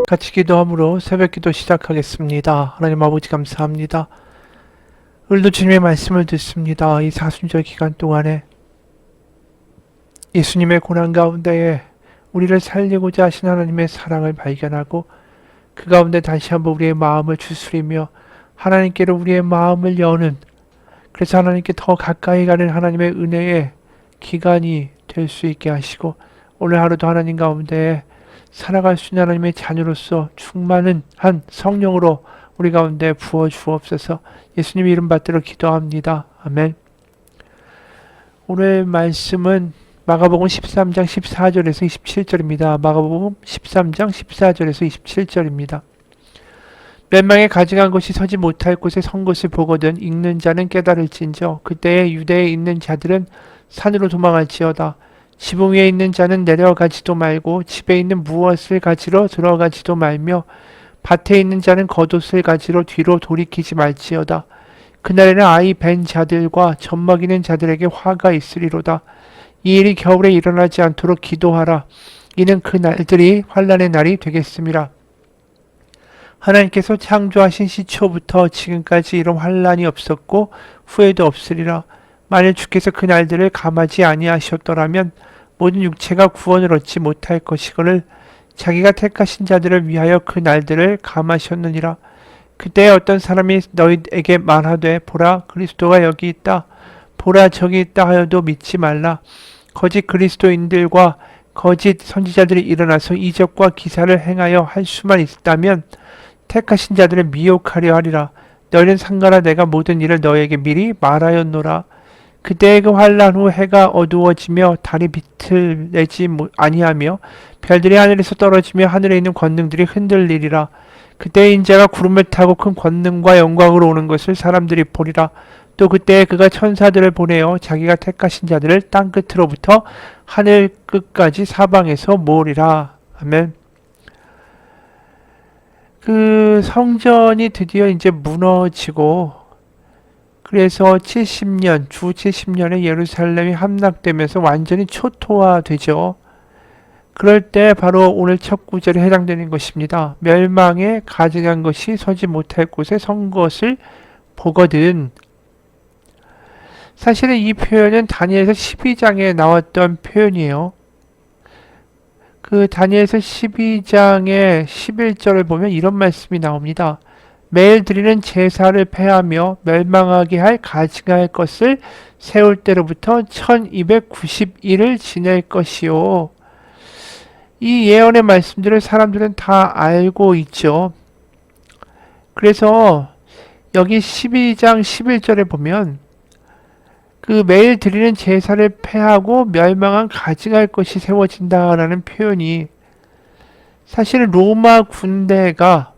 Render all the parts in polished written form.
같이 기도함으로 새벽기도 시작하겠습니다. 하나님 아버지 감사합니다. 오늘도 주님의 말씀을 듣습니다. 이 사순절 기간 동안에 예수님의 고난 가운데에 우리를 살리고자 하신 하나님의 사랑을 발견하고 그 가운데 다시 한번 우리의 마음을 추스리며 하나님께로 우리의 마음을 여는, 그래서 하나님께 더 가까이 가는 하나님의 은혜의 기간이 될 수 있게 하시고 오늘 하루도 하나님 가운데 살아갈 수 있는 하나님의 자녀로서 충만한 성령으로 우리 가운데 부어 주옵소서. 예수님의 이름 받들어 기도합니다. 아멘. 오늘 말씀은 마가복음 13장 14절에서 27절입니다. 마가복음 13장 14절에서 27절입니다. 멸망에 가증한 것이 서지 못할 곳에 선 것을 보거든 읽는 자는 깨달을진저 그때에 유대에 있는 자들은 산으로 도망할지어다. 지붕 위에 있는 자는 내려가지도 말고 집에 있는 무엇을 가지러 들어가지도 말며 밭에 있는 자는 겉옷을 가지러 뒤로 돌이키지 말지어다. 그날에는 아이 벤 자들과 젖 먹이는 자들에게 화가 있으리로다. 이 일이 겨울에 일어나지 않도록 기도하라. 이는 그 날들이 환난의 날이 되겠음이라. 하나님께서 창조하신 시초부터 지금까지 이런 환난이 없었고 후에도 없으리라. 만일 주께서 그 날들을 감하지 아니하셨더라면 모든 육체가 구원을 얻지 못할 것이거늘 자기가 택하신 자들을 위하여 그 날들을 감하셨느니라. 그때 어떤 사람이 너희에게 말하되 보라 그리스도가 여기 있다, 보라 저기 있다 하여도 믿지 말라. 거짓 그리스도인들과 거짓 선지자들이 일어나서 이적과 기사를 행하여 할 수만 있다면 택하신 자들을 미혹하려 하리라. 너희는 상관하 내가 모든 일을 너희에게 미리 말하였노라. 그때의 그 환난 후 해가 어두워지며 달이 빛을 내지 아니하며 별들이 하늘에서 떨어지며 하늘에 있는 권능들이 흔들리리라. 그때 인자가 구름을 타고 큰 권능과 영광으로 오는 것을 사람들이 보리라. 또 그때에 그가 천사들을 보내어 자기가 택하신 자들을 땅 끝으로부터 하늘 끝까지 사방에서 모으리라. 아멘. 그 성전이 드디어 이제 무너지고 그래서 70년, 주 70년에 예루살렘이 함락되면서 완전히 초토화되죠. 그럴 때 바로 오늘 첫 구절에 해당되는 것입니다. 멸망에 가증한 것이 서지 못할 곳에 선 것을 보거든. 사실은 이 표현은 다니엘서 12장에 나왔던 표현이에요. 그 다니엘서 12장의 11절을 보면 이런 말씀이 나옵니다. 매일 드리는 제사를 폐하며 멸망하게 할 가증할 것을 세울 때로부터 1290일을 지낼 것이요. 이 예언의 말씀들을 사람들은 다 알고 있죠. 그래서 여기 12장 11절에 보면 그 매일 드리는 제사를 폐하고 멸망한 가증할 것이 세워진다라는 표현이 사실은 로마 군대가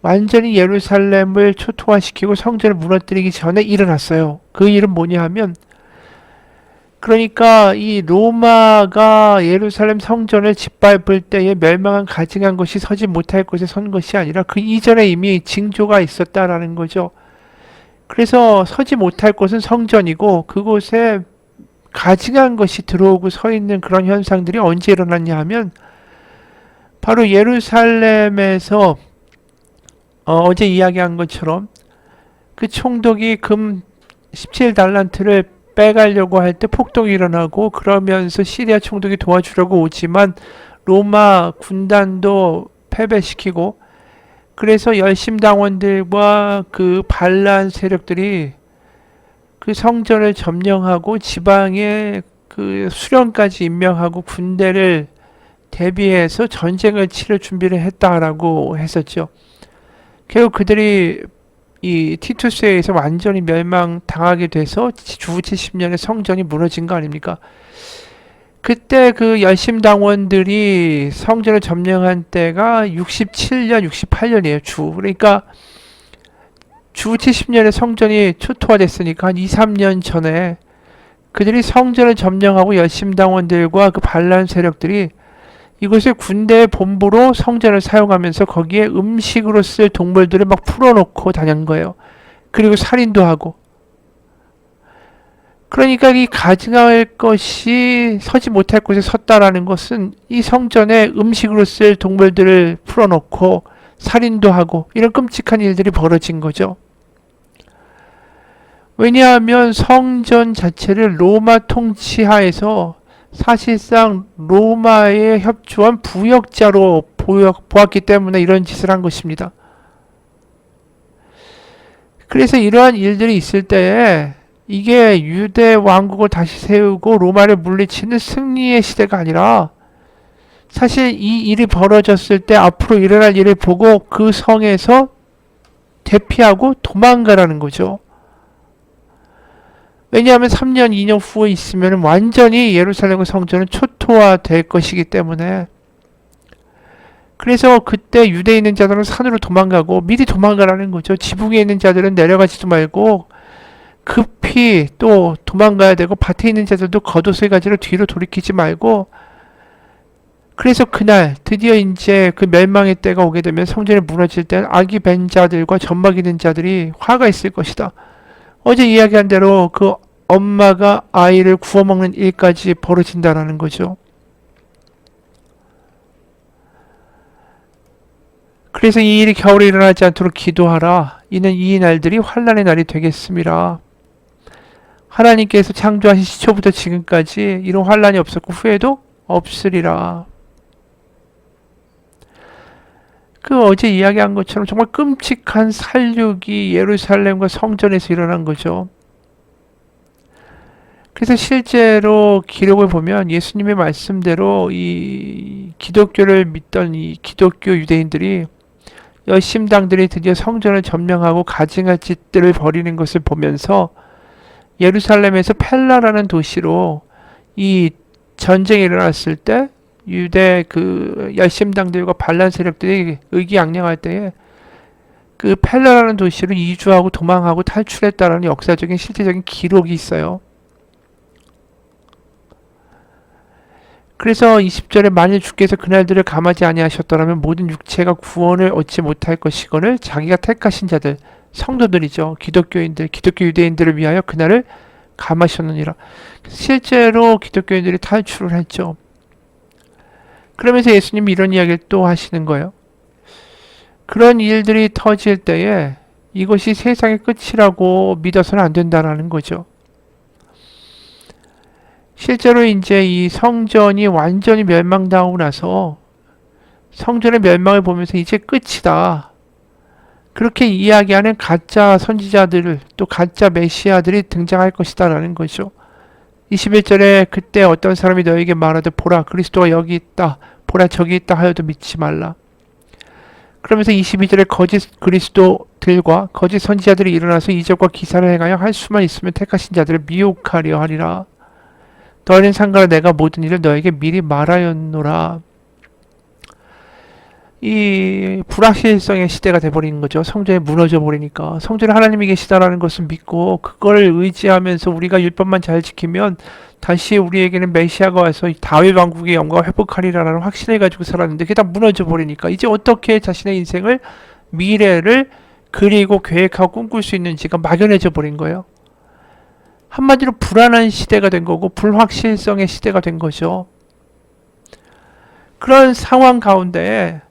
완전히 예루살렘을 초토화시키고 성전을 무너뜨리기 전에 일어났어요. 그 일은 뭐냐 하면 그러니까 이 로마가 예루살렘 성전을 짓밟을 때에 멸망한 가증한 것이 서지 못할 곳에 선 것이 아니라 그 이전에 이미 징조가 있었다라는 거죠. 그래서 서지 못할 곳은 성전이고 그곳에 가증한 것이 들어오고 서 있는 그런 현상들이 언제 일어났냐 하면 바로 예루살렘에서 어제 이야기한 것처럼 그 총독이 금 17달란트를 빼가려고 할 때 폭동이 일어나고 그러면서 시리아 총독이 도와주려고 오지만 로마 군단도 패배시키고 그래서 열심당원들과 그 반란 세력들이 그 성전을 점령하고 지방에 그 수령까지 임명하고 군대를 대비해서 전쟁을 치를 준비를 했다라고 했었죠. 결국 그들이 이 티투스에 의해서 완전히 멸망당하게 돼서 주 70년에 성전이 무너진 거 아닙니까? 그때 그 열심당원들이 성전을 점령한 때가 67년, 68년이에요. 그러니까 주 70년에 성전이 초토화됐으니까 한 2, 3년 전에 그들이 성전을 점령하고 열심당원들과 그 반란 세력들이 이곳을 군대의 본부로 성전을 사용하면서 거기에 음식으로 쓸 동물들을 막 풀어놓고 다닌 거예요. 그리고 살인도 하고 그러니까 이 가증할 것이 서지 못할 곳에 섰다라는 것은 이 성전에 음식으로 쓸 동물들을 풀어놓고 살인도 하고 이런 끔찍한 일들이 벌어진 거죠. 왜냐하면 성전 자체를 로마 통치하에서 사실상 로마에 협조한 부역자로 보았기 때문에 이런 짓을 한 것입니다. 그래서 이러한 일들이 있을 때에 이게 유대 왕국을 다시 세우고 로마를 물리치는 승리의 시대가 아니라 사실 이 일이 벌어졌을 때 앞으로 일어날 일을 보고 그 성에서 대피하고 도망가라는 거죠. 왜냐하면 3년, 2년 후에 있으면 완전히 예루살렘 성전은 초토화될 것이기 때문에 그래서 그때 유대에 있는 자들은 산으로 도망가고 미리 도망가라는 거죠. 지붕에 있는 자들은 내려가지도 말고 급히 또 도망가야 되고 밭에 있는 자들도 겉옷을 가지러 뒤로 돌이키지 말고 그래서 그날 드디어 이제 그 멸망의 때가 오게 되면 성전이 무너질 때 아기 벤 자들과 젖먹이 된 자들이 화가 있을 것이다. 어제 이야기한 대로 그 엄마가 아이를 구워 먹는 일까지 벌어진다라는 거죠. 그래서 이 일이 겨울에 일어나지 않도록 기도하라. 이는 이 날들이 환난의 날이 되겠습니다. 하나님께서 창조하신 시초부터 지금까지 이런 환난이 없었고 후에도 없으리라. 그 어제 이야기한 것처럼 정말 끔찍한 살육이 예루살렘과 성전에서 일어난 거죠. 그래서 실제로 기록을 보면 예수님의 말씀대로 이 기독교를 믿던 이 기독교 유대인들이 열심당들이 드디어 성전을 점령하고 가증할 짓들을 벌이는 것을 보면서 예루살렘에서 펠라라는 도시로 이 전쟁이 일어났을 때 유대 그 열심당들과 반란 세력들이 의기양양할 때에 그 펠라라는 도시로 이주하고 도망하고 탈출했다라는 역사적인 실제적인 기록이 있어요. 그래서 20절에 만일 주께서 그날들을 감하지 아니하셨더라면 모든 육체가 구원을 얻지 못할 것이거늘 자기가 택하신 자들 성도들이죠. 기독교인들, 기독교 유대인들을 위하여 그날을 감하셨느니라. 실제로 기독교인들이 탈출을 했죠. 그러면서 예수님이 이런 이야기를 또 하시는 거예요. 그런 일들이 터질 때에 이것이 세상의 끝이라고 믿어서는 안 된다라는 거죠. 실제로 이제 이 성전이 완전히 멸망당하고 나서 성전의 멸망을 보면서 이제 끝이다. 그렇게 이야기하는 가짜 선지자들 또 가짜 메시아들이 등장할 것이다 라는 거죠. 21절에 그때 어떤 사람이 너에게 말하되 보라 그리스도가 여기 있다 보라 저기 있다 하여도 믿지 말라. 그러면서 22절에 거짓 그리스도들과 거짓 선지자들이 일어나서 이적과 기사를 행하여 할 수만 있으면 택하신 자들을 미혹하려 하리라. 너희는 상관하 내가 모든 일을 너에게 미리 말하였노라. 이 불확실성의 시대가 돼버리는 거죠. 성전이 무너져 버리니까. 성전에 하나님이 계시다라는 것을 믿고 그걸 의지하면서 우리가 율법만 잘 지키면 다시 우리에게는 메시아가 와서 다윗 왕국의 영광을 회복하리라는 확신을 가지고 살았는데 그게 다 무너져 버리니까 이제 어떻게 자신의 인생을 미래를 그리고 계획하고 꿈꿀 수 있는지가 막연해져 버린 거예요. 한마디로 불안한 시대가 된 거고 불확실성의 시대가 된 거죠. 그런 상황 가운데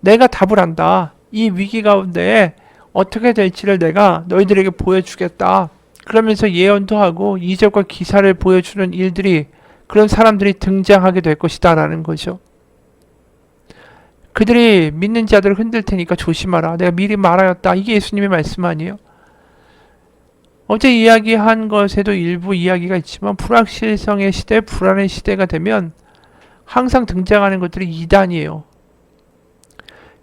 내가 답을 한다. 이 위기 가운데 어떻게 될지를 내가 너희들에게 보여주겠다. 그러면서 예언도 하고 이적과 기사를 보여주는 일들이 그런 사람들이 등장하게 될 것이다 라는 거죠. 그들이 믿는 자들을 흔들 테니까 조심하라. 내가 미리 말하였다. 이게 예수님의 말씀 아니에요? 어제 이야기한 것에도 일부 이야기가 있지만 불확실성의 시대, 불안의 시대가 되면 항상 등장하는 것들이 이단이에요.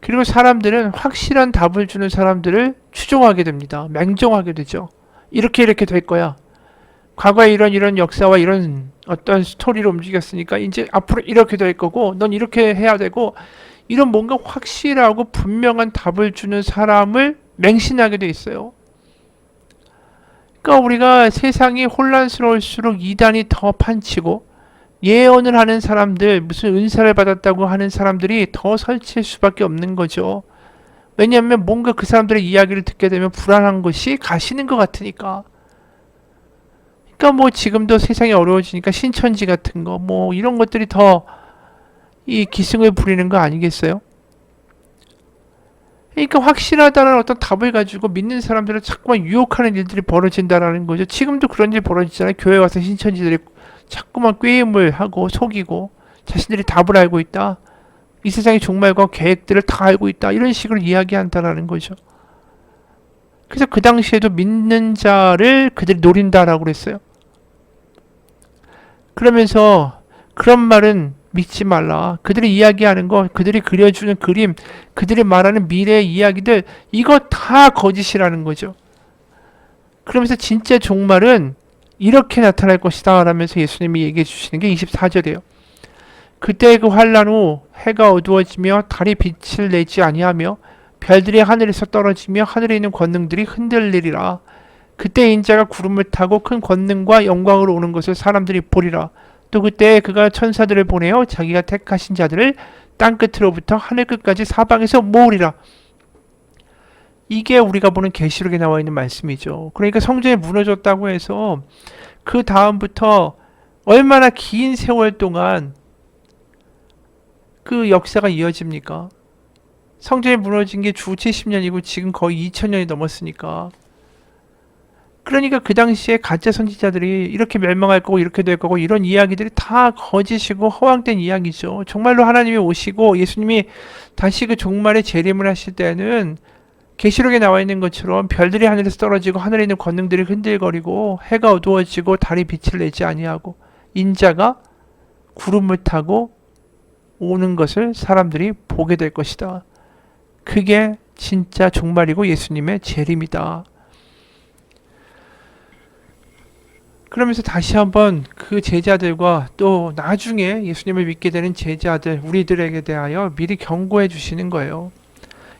그리고 사람들은 확실한 답을 주는 사람들을 추종하게 됩니다. 맹종하게 되죠. 이렇게 될 거야. 과거에 이런 역사와 이런 어떤 스토리로 움직였으니까 이제 앞으로 이렇게 될 거고 넌 이렇게 해야 되고 이런 뭔가 확실하고 분명한 답을 주는 사람을 맹신하게 돼 있어요. 그러니까 우리가 세상이 혼란스러울수록 이단이 더 판치고 예언을 하는 사람들, 무슨 은사를 받았다고 하는 사람들이 더 설칠 수밖에 없는 거죠. 왜냐하면 뭔가 그 사람들의 이야기를 듣게 되면 불안한 것이 가시는 것 같으니까. 그러니까 뭐 지금도 세상이 어려워지니까 신천지 같은 거 뭐 이런 것들이 더 이 기승을 부리는 거 아니겠어요? 그러니까 확실하다는 어떤 답을 가지고 믿는 사람들을 자꾸만 유혹하는 일들이 벌어진다라는 거죠. 지금도 그런 일 벌어지잖아요. 교회 와서 신천지들이 자꾸만 꾀임을 하고 속이고 자신들이 답을 알고 있다. 이 세상의 종말과 계획들을 다 알고 있다. 이런 식으로 이야기한다라는 거죠. 그래서 그 당시에도 믿는 자를 그들이 노린다라고 그랬어요. 그러면서 그런 말은 믿지 말라. 그들이 이야기하는 거, 그들이 그려주는 그림, 그들이 말하는 미래의 이야기들, 이거 다 거짓이라는 거죠. 그러면서 진짜 종말은 이렇게 나타날 것이다 라면서 예수님이 얘기해 주시는 게 24절이에요. 그때 그 환란 후 해가 어두워지며 달이 빛을 내지 아니하며 별들이 하늘에서 떨어지며 하늘에 있는 권능들이 흔들리리라. 그때 인자가 구름을 타고 큰 권능과 영광으로 오는 것을 사람들이 보리라. 또 그때 그가 천사들을 보내어 자기가 택하신 자들을 땅끝으로부터 하늘끝까지 사방에서 모으리라. 이게 우리가 보는 계시록에 나와 있는 말씀이죠. 그러니까 성전이 무너졌다고 해서 그 다음부터 얼마나 긴 세월 동안 그 역사가 이어집니까? 성전이 무너진 게 주 70년이고 지금 거의 2000년이 넘었으니까. 그러니까 그 당시에 가짜 선지자들이 이렇게 멸망할 거고 이렇게 될 거고 이런 이야기들이 다 거짓이고 허황된 이야기죠. 정말로 하나님이 오시고 예수님이 다시 그 종말에 재림을 하실 때는 계시록에 나와 있는 것처럼 별들이 하늘에서 떨어지고 하늘에 있는 권능들이 흔들거리고 해가 어두워지고 달이 빛을 내지 아니하고 인자가 구름을 타고 오는 것을 사람들이 보게 될 것이다. 그게 진짜 종말이고 예수님의 재림이다. 그러면서 다시 한번 그 제자들과 또 나중에 예수님을 믿게 되는 제자들, 우리들에게 대하여 미리 경고해 주시는 거예요.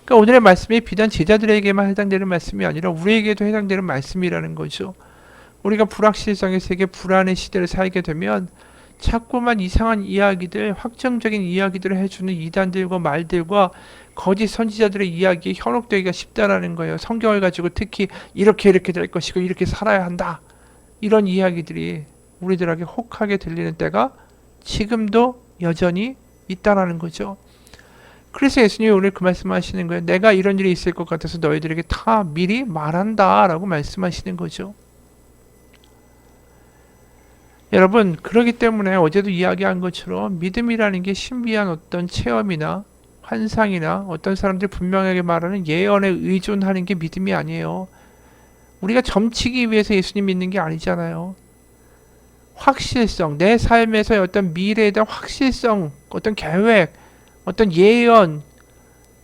그러니까 오늘의 말씀이 비단 제자들에게만 해당되는 말씀이 아니라 우리에게도 해당되는 말씀이라는 거죠. 우리가 불확실성의 세계, 불안의 시대를 살게 되면 자꾸만 이상한 이야기들, 확정적인 이야기들을 해주는 이단들과 말들과 거짓 선지자들의 이야기에 현혹되기가 쉽다라는 거예요. 성경을 가지고 특히 이렇게 될 것이고 이렇게 살아야 한다. 이런 이야기들이 우리들에게 혹하게 들리는 때가 지금도 여전히 있다라는 거죠. 그래서 예수님이 오늘 그 말씀하시는 거예요. 내가 이런 일이 있을 것 같아서 너희들에게 다 미리 말한다 라고 말씀하시는 거죠. 여러분, 그렇기 때문에 어제도 이야기한 것처럼 믿음이라는 게 신비한 어떤 체험이나 환상이나 어떤 사람들이 분명하게 말하는 예언에 의존하는 게 믿음이 아니에요. 우리가 점치기 위해서 예수님 믿는 게 아니잖아요. 확실성, 내 삶에서의 어떤 미래에 대한 확실성, 어떤 계획, 어떤 예언,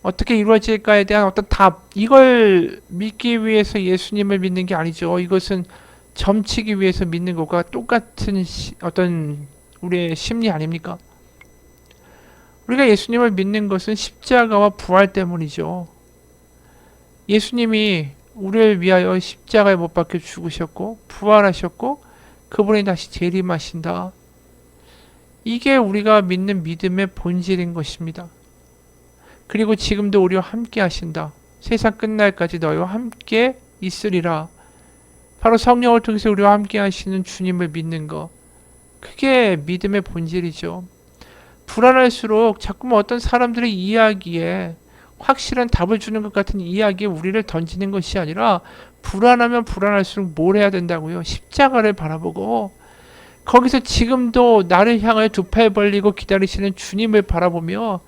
어떻게 이루어질까에 대한 어떤 답, 이걸 믿기 위해서 예수님을 믿는 게 아니죠. 이것은 점치기 위해서 믿는 것과 똑같은 어떤 우리의 심리 아닙니까? 우리가 예수님을 믿는 것은 십자가와 부활 때문이죠. 예수님이 우리를 위하여 십자가에 못 박혀 죽으셨고 부활하셨고 그분이 다시 재림하신다. 이게 우리가 믿는 믿음의 본질인 것입니다. 그리고 지금도 우리와 함께 하신다. 세상 끝날까지 너희와 함께 있으리라. 바로 성령을 통해서 우리와 함께 하시는 주님을 믿는 것. 그게 믿음의 본질이죠. 불안할수록 자꾸만 어떤 사람들의 이야기에 확실한 답을 주는 것 같은 이야기에 우리를 던지는 것이 아니라 불안하면 불안할수록 뭘 해야 된다고요? 십자가를 바라보고 거기서 지금도 나를 향하여 두 팔 벌리고 기다리시는 주님을 바라보며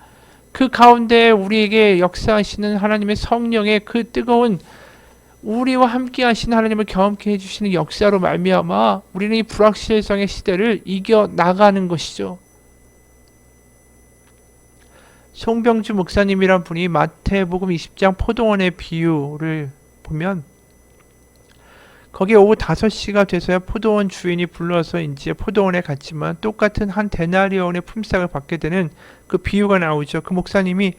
그 가운데 우리에게 역사하시는 하나님의 성령의 그 뜨거운 우리와 함께 하시는 하나님을 경험케 해주시는 역사로 말미암아 우리는 이 불확실성의 시대를 이겨나가는 것이죠. 송병주 목사님이란 분이 마태복음 20장 포도원의 비유를 보면 거기에 오후 5시가 돼서야 포도원 주인이 불러서 이제 포도원에 갔지만 똑같은 한 데나리온의 품삯을 받게 되는 그 비유가 나오죠. 그 목사님이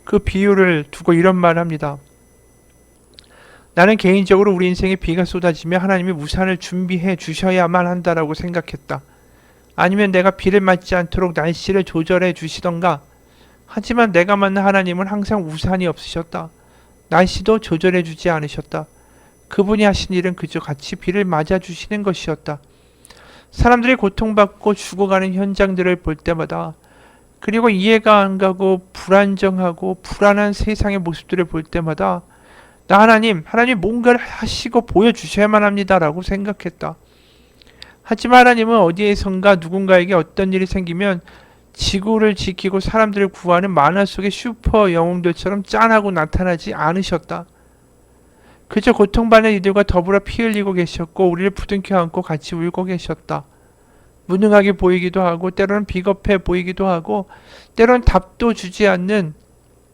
그 비유를 두고 이런 말을 합니다. 나는 개인적으로 우리 인생에 비가 쏟아지며 하나님이 우산을 준비해 주셔야만 한다라고 생각했다. 아니면 내가 비를 맞지 않도록 날씨를 조절해 주시던가. 하지만 내가 만난 하나님은 항상 우산이 없으셨다. 날씨도 조절해 주지 않으셨다. 그분이 하신 일은 그저 같이 비를 맞아주시는 것이었다. 사람들이 고통받고 죽어가는 현장들을 볼 때마다, 그리고 이해가 안 가고 불안정하고 불안한 세상의 모습들을 볼 때마다 나 하나님 뭔가를 하시고 보여주셔야만 합니다라고 생각했다. 하지만 하나님은 어디에선가 누군가에게 어떤 일이 생기면 지구를 지키고 사람들을 구하는 만화 속의 슈퍼 영웅들처럼 짠하고 나타나지 않으셨다. 그저 고통받는 이들과 더불어 피 흘리고 계셨고 우리를 부둥켜 안고 같이 울고 계셨다. 무능하게 보이기도 하고 때로는 비겁해 보이기도 하고 때로는 답도 주지 않는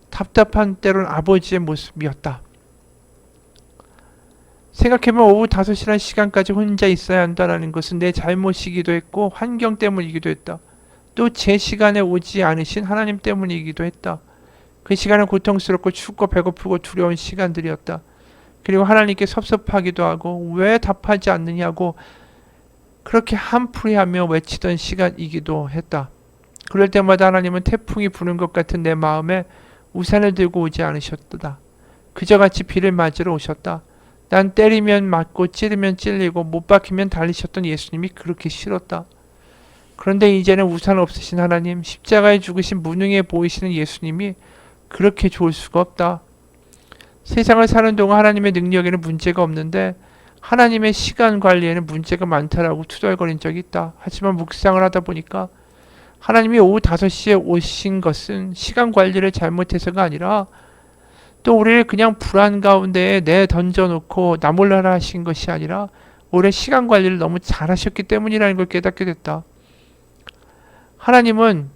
답답한 때로는 아버지의 모습이었다. 생각해보면 오후 5시란 시간까지 혼자 있어야 한다는 것은 내 잘못이기도 했고 환경 때문이기도 했다. 또 제 시간에 오지 않으신 하나님 때문이기도 했다. 그 시간은 고통스럽고 춥고 배고프고 두려운 시간들이었다. 그리고 하나님께 섭섭하기도 하고 왜 답하지 않느냐고 그렇게 한풀이하며 외치던 시간이기도 했다. 그럴 때마다 하나님은 태풍이 부는 것 같은 내 마음에 우산을 들고 오지 않으셨다. 그저같이 비를 맞으러 오셨다. 난 때리면 맞고 찌르면 찔리고 못 박히면 달리셨던 예수님이 그렇게 싫었다. 그런데 이제는 우산 없으신 하나님, 십자가에 죽으신 무능해 보이시는 예수님이 그렇게 좋을 수가 없다. 세상을 사는 동안 하나님의 능력에는 문제가 없는데 하나님의 시간 관리에는 문제가 많다라고 투덜거린 적이 있다. 하지만 묵상을 하다 보니까 하나님이 오후 5시에 오신 것은 시간 관리를 잘못해서가 아니라 또 우리를 그냥 불안 가운데 내던져놓고 나 몰라라 하신 것이 아니라 올해 시간 관리를 너무 잘하셨기 때문이라는 걸 깨닫게 됐다. 하나님은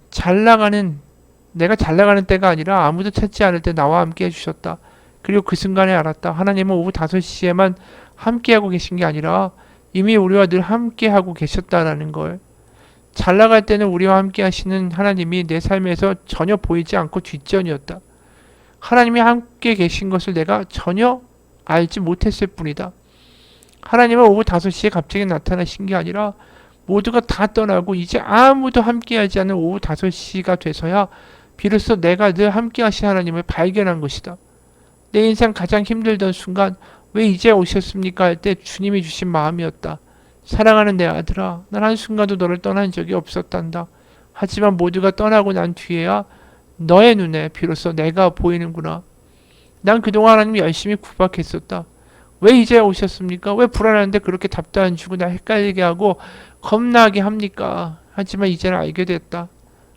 내가 잘 나가는 때가 아니라 아무도 찾지 않을 때 나와 함께 해주셨다. 그리고 그 순간에 알았다. 하나님은 오후 5시에만 함께하고 계신 게 아니라 이미 우리와 늘 함께하고 계셨다라는 걸. 잘 나갈 때는 우리와 함께 하시는 하나님이 내 삶에서 전혀 보이지 않고 뒷전이었다. 하나님이 함께 계신 것을 내가 전혀 알지 못했을 뿐이다. 하나님은 오후 5시에 갑자기 나타나신 게 아니라 모두가 다 떠나고 이제 아무도 함께하지 않는 오후 5시가 돼서야 비로소 내가 늘 함께하신 하나님을 발견한 것이다. 내 인생 가장 힘들던 순간 왜 이제 오셨습니까 할 때 주님이 주신 마음이었다. 사랑하는 내 아들아, 난 한순간도 너를 떠난 적이 없었단다. 하지만 모두가 떠나고 난 뒤에야 너의 눈에 비로소 내가 보이는구나. 난 그동안 하나님 열심히 구박했었다. 왜 이제 오셨습니까? 왜 불안한데 그렇게 답도 안 주고 나 헷갈리게 하고 겁나게 합니까? 하지만 이제는 알게 됐다.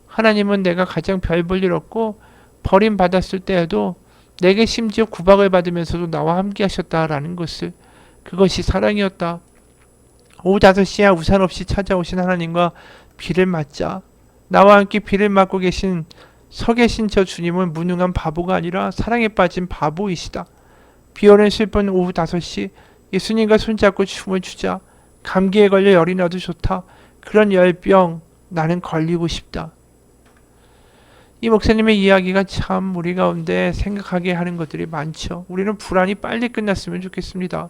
하나님은 내가 가장 별 볼 일 없고 버림받았을 때에도 내게 심지어 구박을 받으면서도 나와 함께 하셨다라는 것을, 그것이 사랑이었다. 오후 5시에 우산 없이 찾아오신 하나님과 비를 맞자 나와 함께 비를 맞고 서 계신 저 주님은 무능한 바보가 아니라 사랑에 빠진 바보이시다. 비오는 슬픈 오후 5시 예수님과 손잡고 춤을 추자. 감기에 걸려 열이 나도 좋다. 그런 열병 나는 걸리고 싶다. 이 목사님의 이야기가 참 우리 가운데 생각하게 하는 것들이 많죠. 우리는 불안이 빨리 끝났으면 좋겠습니다.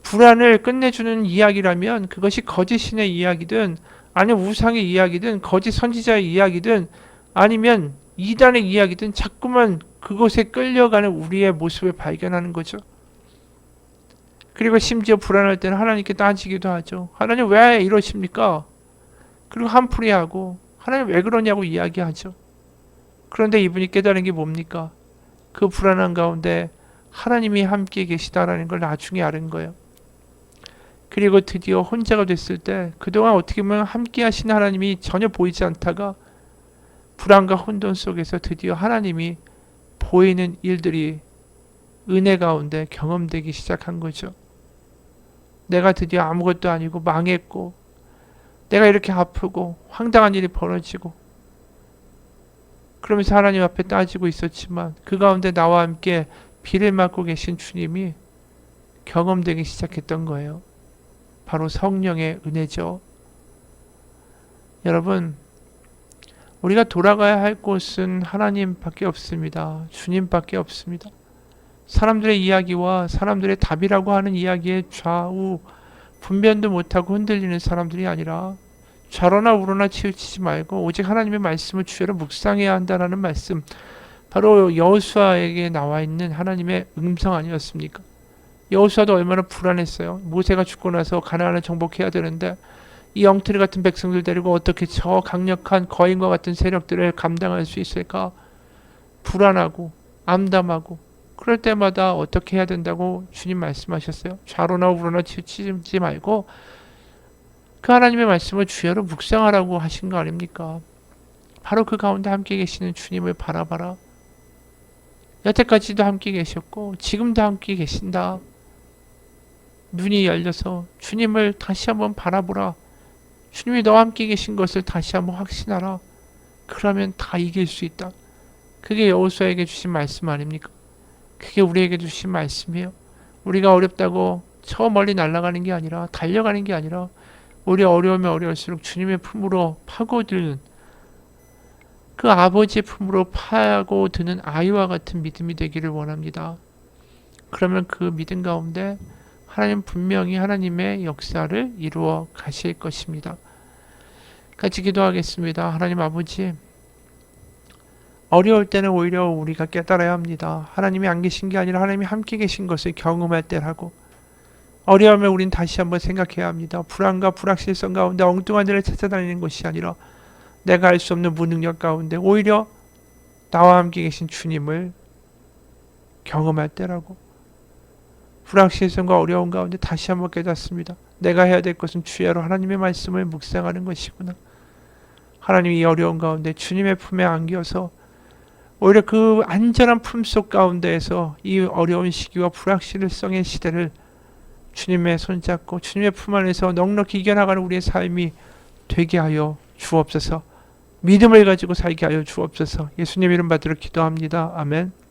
불안을 끝내주는 이야기라면 그것이 거짓 신의 이야기든 아니면 우상의 이야기든 거짓 선지자의 이야기든 아니면 이단의 이야기든 자꾸만 그곳에 끌려가는 우리의 모습을 발견하는 거죠. 그리고 심지어 불안할 때는 하나님께 따지기도 하죠. 하나님 왜 이러십니까? 그리고 한풀이하고 하나님 왜 그러냐고 이야기하죠. 그런데 이분이 깨달은 게 뭡니까? 그 불안한 가운데 하나님이 함께 계시다라는 걸 나중에 알은 거예요. 그리고 드디어 혼자가 됐을 때 그동안 어떻게 보면 함께 하신 하나님이 전혀 보이지 않다가 불안과 혼돈 속에서 드디어 하나님이 보이는 일들이 은혜 가운데 경험되기 시작한 거죠. 내가 드디어 아무것도 아니고 망했고 내가 이렇게 아프고 황당한 일이 벌어지고 그러면서 하나님 앞에 따지고 있었지만 그 가운데 나와 함께 비를 맞고 계신 주님이 경험되기 시작했던 거예요. 바로 성령의 은혜죠. 여러분, 우리가 돌아가야 할 곳은 하나님밖에 없습니다. 주님밖에 없습니다. 사람들의 이야기와 사람들의 답이라고 하는 이야기에 좌우 분변도 못하고 흔들리는 사람들이 아니라 좌로나 우로나 치우치지 말고 오직 하나님의 말씀을 주야로 묵상해야 한다라는 말씀, 바로 여호수아에게 나와 있는 하나님의 음성 아니었습니까? 여호수아도 얼마나 불안했어요. 모세가 죽고 나서 가나안을 정복해야 되는데 이 엉터리 같은 백성들 데리고 어떻게 저 강력한 거인과 같은 세력들을 감당할 수 있을까? 불안하고 암담하고 그럴 때마다 어떻게 해야 된다고 주님 말씀하셨어요. 좌로나 우로나 치우치지 말고 그 하나님의 말씀을 주야로 묵상하라고 하신 거 아닙니까? 바로 그 가운데 함께 계시는 주님을 바라봐라. 여태까지도 함께 계셨고 지금도 함께 계신다. 눈이 열려서 주님을 다시 한번 바라보라. 주님이 너와 함께 계신 것을 다시 한번 확신하라. 그러면 다 이길 수 있다. 그게 여호수아에게 주신 말씀 아닙니까? 그게 우리에게 주신 말씀이에요. 우리가 어렵다고 저 멀리 날아가는 게 아니라 달려가는 게 아니라 우리 어려우면 어려울수록 주님의 품으로 파고드는 그 아버지의 품으로 파고드는 아이와 같은 믿음이 되기를 원합니다. 그러면 그 믿음 가운데 하나님 분명히 하나님의 역사를 이루어 가실 것입니다. 같이 기도하겠습니다. 하나님 아버지, 어려울 때는 오히려 우리가 깨달아야 합니다. 하나님이 안 계신 게 아니라 하나님이 함께 계신 것을 경험할 때라고. 어려우면 우린 다시 한번 생각해야 합니다. 불안과 불확실성 가운데 엉뚱한 데를 찾아다니는 것이 아니라 내가 알 수 없는 무능력 가운데 오히려 나와 함께 계신 주님을 경험할 때라고. 불확실성과 어려운 가운데 다시 한번 깨닫습니다. 내가 해야 될 것은 주야로 하나님의 말씀을 묵상하는 것이구나. 하나님이 이 어려운 가운데 주님의 품에 안겨서 오히려 그 안전한 품속 가운데에서 이 어려운 시기와 불확실성의 시대를 주님의 손잡고 주님의 품 안에서 넉넉히 이겨나가는 우리의 삶이 되게 하여 주옵소서. 믿음을 가지고 살게 하여 주옵소서. 예수님 이름 받들어 기도합니다. 아멘.